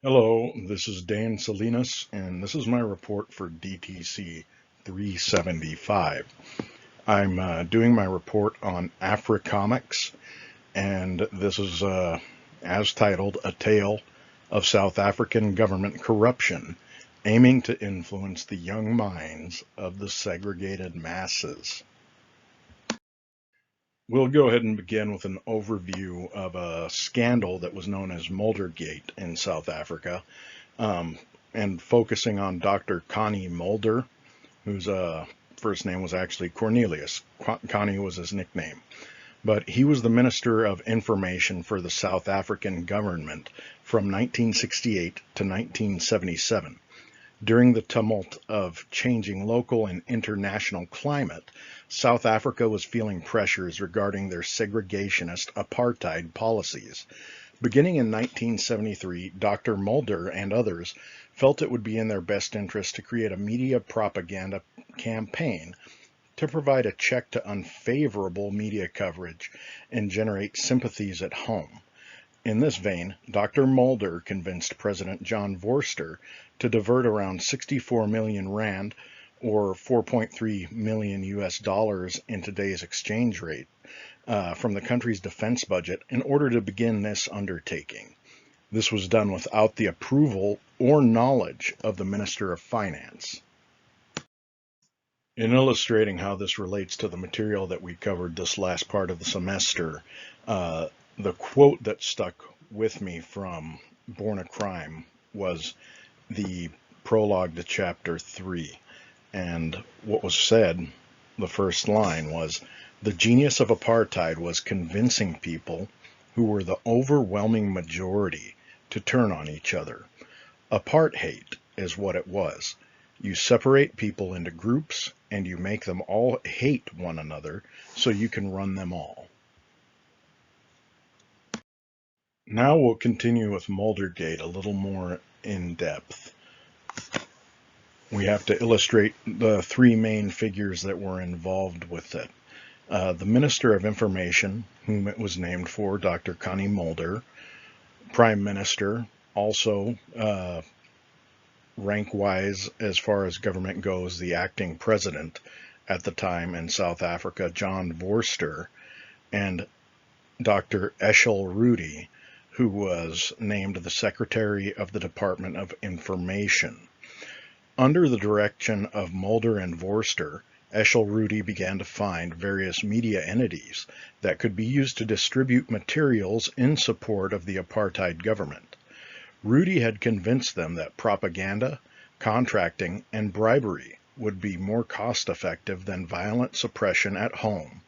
Hello, this is Dan Salinas, and this is my report for DTC 375. I'm doing my report on Afri comics, and this is, as titled, A Tale of South African Government Corruption, aiming to influence the young minds of the segregated masses. We'll go ahead and begin with an overview of a scandal that was known as Muldergate in South Africa. Um, and focusing on Dr. Connie Mulder, whose first name was actually Cornelius. Connie was his nickname. But he was the Minister of Information for the South African government from 1968 to 1977. During the tumult of changing local and international climate, South Africa was feeling pressures regarding their segregationist apartheid policies. Beginning in 1973, Dr. Mulder and others felt it would be in their best interest to create a media propaganda campaign to provide a check to unfavorable media coverage and generate sympathies at home. In this vein, Dr. Mulder convinced President John Vorster to divert around 64 million rand or 4.3 million US dollars in today's exchange rate from the country's defense budget in order to begin this undertaking. This was done without the approval or knowledge of the Minister of Finance. In illustrating how this relates to the material that we covered this last part of the semester, the quote that stuck with me from Born a Crime was the prologue to chapter 3. And what was said, the first line was, "The genius of apartheid was convincing people, who were the overwhelming majority, to turn on each other. Apartheid is what it was. You separate people into groups and you make them all hate one another so you can run them all." Now we'll continue with Muldergate a little more in depth. We have to illustrate the three main figures that were involved with it. The Minister of Information, whom it was named for, Dr. Connie Mulder. Prime Minister, also rank-wise as far as government goes, the acting president at the time in South Africa, John Vorster, and Dr. Eshel Rudy, who was named the Secretary of the Department of Information. Under the direction of Mulder and Vorster, Eshel Rudy began to find various media entities that could be used to distribute materials in support of the apartheid government. Rudy had convinced them that propaganda, contracting, and bribery would be more cost-effective than violent suppression at home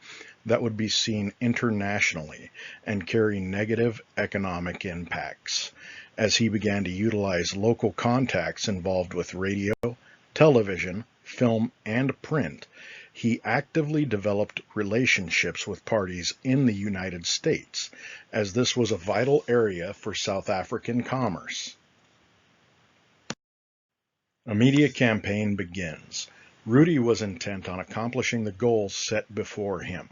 that would be seen internationally and carry negative economic impacts, as he began to utilize local contacts involved with radio, television, film, and print. He actively developed relationships with parties in the United States, as this was a vital area for South African commerce. A media campaign begins. Rudy was intent on accomplishing the goals set before him,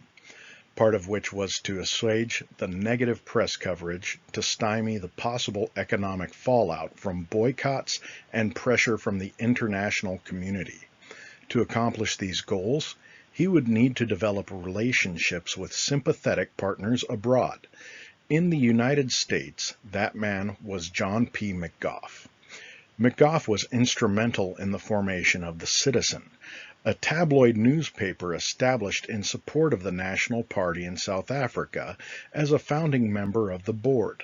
part of which was to assuage the negative press coverage to stymie the possible economic fallout from boycotts and pressure from the international community. To accomplish these goals, he would need to develop relationships with sympathetic partners abroad. In the United States, that man was John P. McGough. McGough was instrumental in the formation of The Citizen, a tabloid newspaper established in support of the National Party in South Africa as a founding member of the board.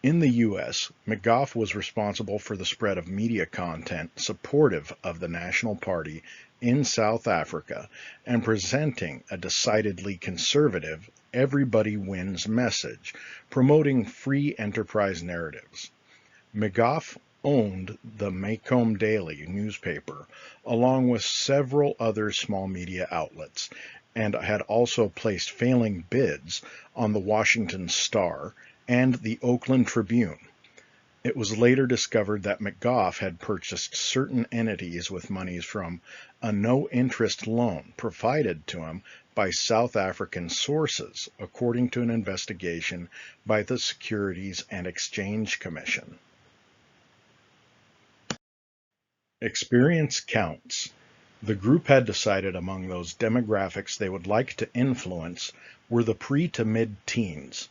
In the U.S., McGough was responsible for the spread of media content supportive of the National Party in South Africa and presenting a decidedly conservative, everybody wins message, promoting free enterprise narratives. McGough owned the Maycomb Daily newspaper, along with several other small media outlets, and had also placed failing bids on the Washington Star and the Oakland Tribune. It was later discovered that McGough had purchased certain entities with monies from a no-interest loan provided to him by South African sources, according to an investigation by the Securities and Exchange Commission. Experience counts. The group had decided among those demographics they would like to influence were the pre to mid-teens.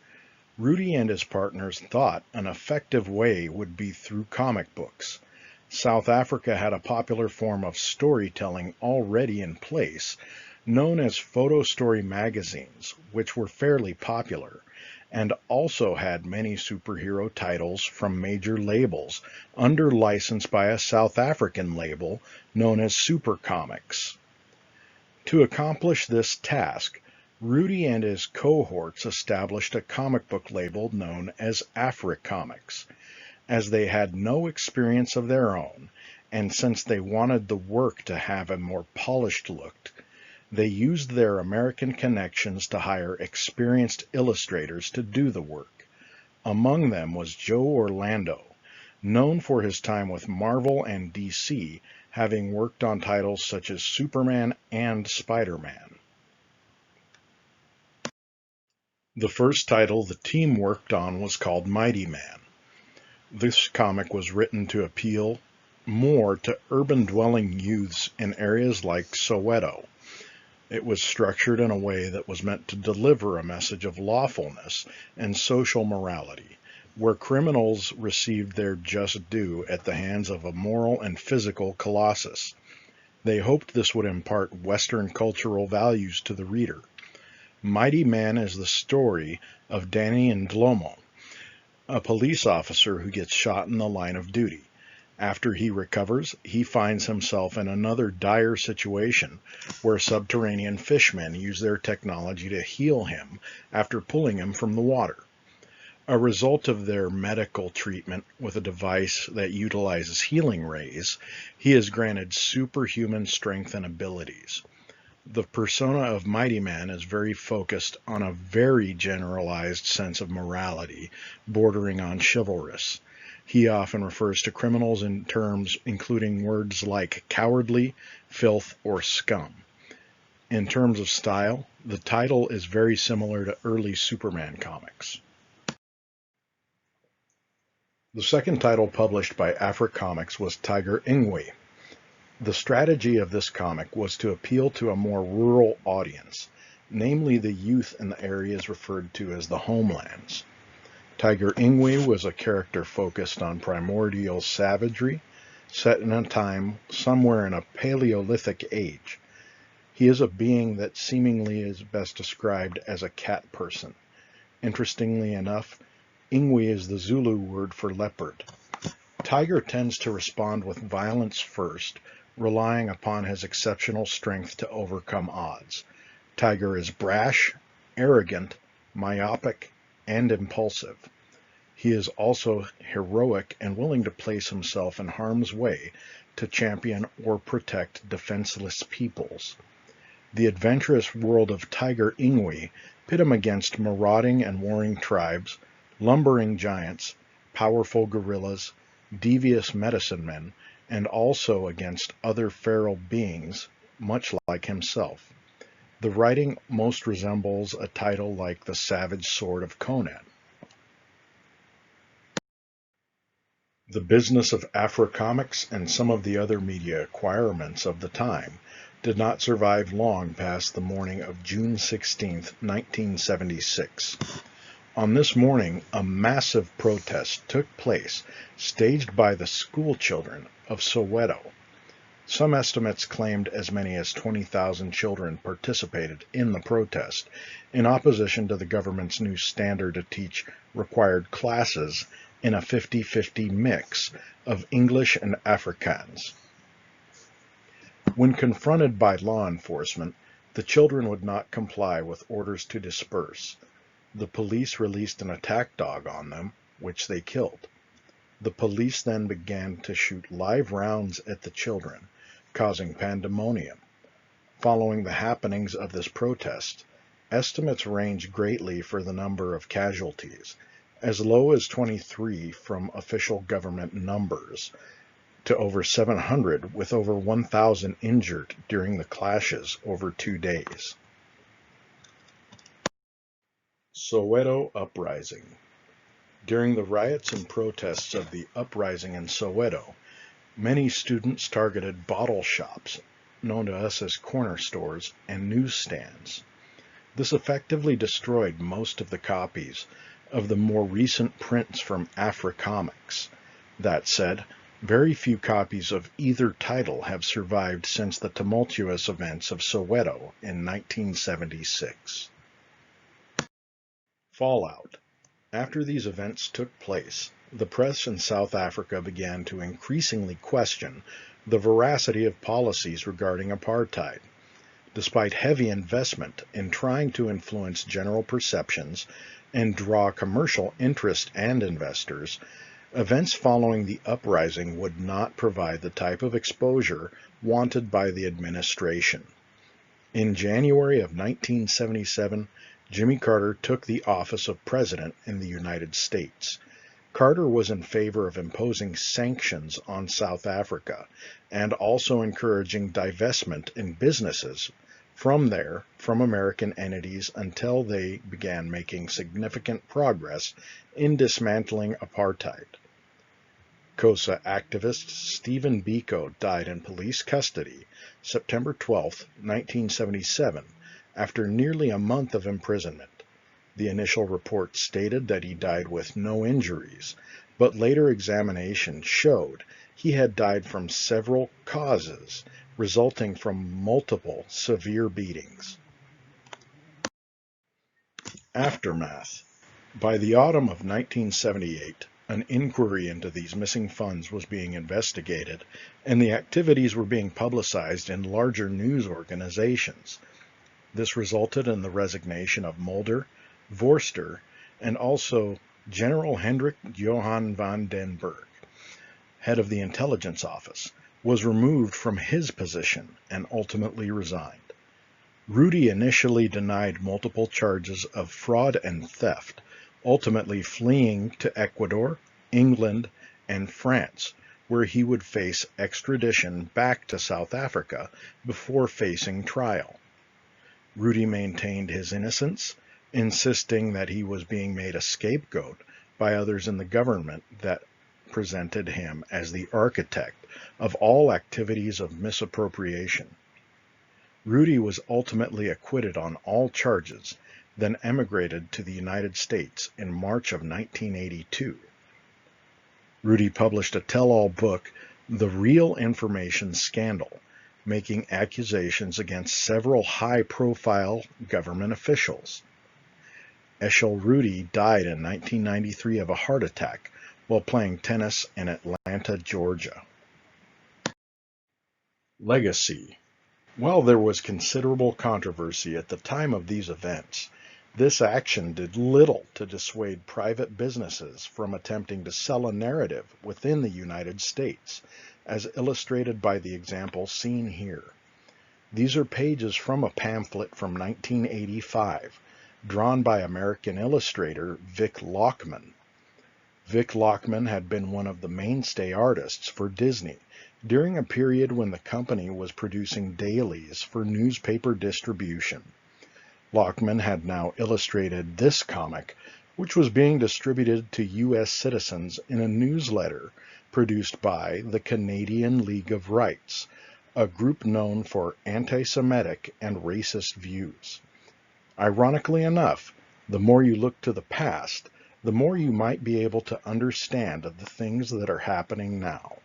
Rudy and his partners thought an effective way would be through comic books. South Africa had a popular form of storytelling already in place, known as photo story magazines, which were fairly popular, and also had many superhero titles from major labels, under license by a South African label known as Super Comics. To accomplish this task, Rudy and his cohorts established a comic book label known as Afri Comics. As they had no experience of their own, and since they wanted the work to have a more polished look, they used their American connections to hire experienced illustrators to do the work. Among them was Joe Orlando, known for his time with Marvel and DC, having worked on titles such as Superman and Spider-Man. The first title the team worked on was called Mighty Man. This comic was written to appeal more to urban-dwelling youths in areas like Soweto. It was structured in a way that was meant to deliver a message of lawfulness and social morality, where criminals received their just due at the hands of a moral and physical colossus. They hoped this would impart Western cultural values to the reader. Mighty Man is the story of Danny Ndlomo, a police officer who gets shot in the line of duty. After he recovers, he finds himself in another dire situation where subterranean fishmen use their technology to heal him after pulling him from the water. A result of their medical treatment with a device that utilizes healing rays, he is granted superhuman strength and abilities. The persona of Mighty Man is very focused on a very generalized sense of morality, bordering on chivalrous. He often refers to criminals in terms including words like cowardly, filth, or scum. In terms of style, the title is very similar to early Superman comics. The second title published by Afri Comics was Tiger Ingwe. The strategy of this comic was to appeal to a more rural audience, namely the youth in the areas referred to as the homelands. Tiger Ingwe was a character focused on primordial savagery, set in a time somewhere in a Paleolithic age. He is a being that seemingly is best described as a cat person. Interestingly enough, Ingwe is the Zulu word for leopard. Tiger tends to respond with violence first, relying upon his exceptional strength to overcome odds. Tiger is brash, arrogant, myopic, and impulsive. He is also heroic and willing to place himself in harm's way to champion or protect defenseless peoples. The adventurous world of Tiger Ingwe pit him against marauding and warring tribes, lumbering giants, powerful gorillas, devious medicine men, and also against other feral beings, much like himself. The writing most resembles a title like The Savage Sword of Conan. The business of Afri Comics and some of the other media acquirements of the time did not survive long past the morning of June 16, 1976. On this morning, a massive protest took place, staged by the school children of Soweto. Some estimates claimed as many as 20,000 children participated in the protest, in opposition to the government's new standard to teach required classes in a 50-50 mix of English and Afrikaans. When confronted by law enforcement, the children would not comply with orders to disperse. The police released an attack dog on them, which they killed. The police then began to shoot live rounds at the children, causing pandemonium. Following the happenings of this protest, estimates range greatly for the number of casualties, as low as 23 from official government numbers, to over 700, with over 1,000 injured during the clashes over 2 days. Soweto Uprising. During the riots and protests of the uprising in Soweto, Many students targeted bottle shops, known to us as corner stores, and newsstands. This effectively destroyed most of the copies of the more recent prints from Afri comics. That said, very few copies of either title have survived since the tumultuous events of Soweto in 1976. Fallout. After these events took place, the press in South Africa began to increasingly question the veracity of policies regarding apartheid. Despite heavy investment in trying to influence general perceptions and draw commercial interest and investors, events following the uprising would not provide the type of exposure wanted by the administration. In January of 1977, Jimmy Carter took the office of president in the United States. Carter was in favor of imposing sanctions on South Africa and also encouraging divestment in businesses from American entities until they began making significant progress in dismantling apartheid. COSA activist Stephen Biko died in police custody September 12, 1977, after nearly a month of imprisonment. The initial report stated that he died with no injuries, but later examination showed he had died from several causes, resulting from multiple severe beatings. Aftermath. By the autumn of 1978, an inquiry into these missing funds was being investigated, and the activities were being publicized in larger news organizations. This resulted in the resignation of Mulder, Vorster, and also General Hendrik Johan van den Berg, head of the intelligence office, was removed from his position and ultimately resigned. Rudy initially denied multiple charges of fraud and theft, ultimately fleeing to Ecuador, England, and France, where he would face extradition back to South Africa before facing trial. Rudy maintained his innocence, insisting that he was being made a scapegoat by others in the government that presented him as the architect of all activities of misappropriation. Rudy was ultimately acquitted on all charges, then emigrated to the United States in March of 1982. Rudy published a tell-all book, The Real Information Scandal, making accusations against several high-profile government officials. Eshel Rudy died in 1993 of a heart attack while playing tennis in Atlanta, Georgia. Legacy. While there was considerable controversy at the time of these events, this action did little to dissuade private businesses from attempting to sell a narrative within the United States, as illustrated by the example seen here. These are pages from a pamphlet from 1985, drawn by American illustrator Vic Lockman. Vic Lockman had been one of the mainstay artists for Disney during a period when the company was producing dailies for newspaper distribution. Lockman had now illustrated this comic, which was being distributed to U.S. citizens in a newsletter produced by the Canadian League of Rights, a group known for anti-Semitic and racist views. Ironically enough, the more you look to the past, the more you might be able to understand the things that are happening now.